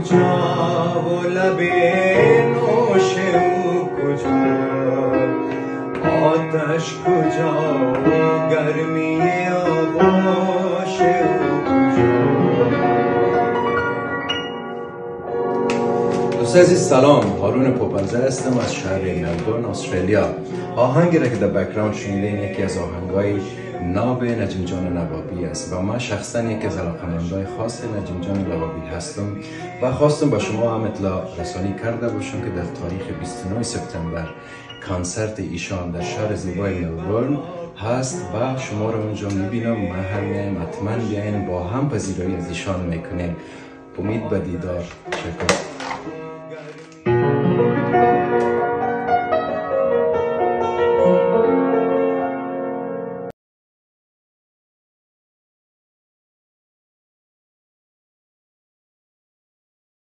کجا و لب نوش او کجا، آتش کجا و گرمی آغوش او کجا. دوست عزیز سلام، هارون پوپلزه هستم از شهر ملبورن استرالیا. آهنگی را که در بک‌گراند شنیدین یکی از آهنگای ناب نجم جان نوابی است و من شخصا یکی از علاقه‌مندای خاص نجم جان نوابی هستم و خواستم با شما هم اطلاع رسانی کرده باشم که در تاریخ 29 سپتامبر کنسرت ایشان در شهر زیبای ملبورن هست و شما رو اونجا میبینم. من هم میایم، حتما بیاین با هم پذیرایی از ایشان میکنیم. امید به دیدار. شکر.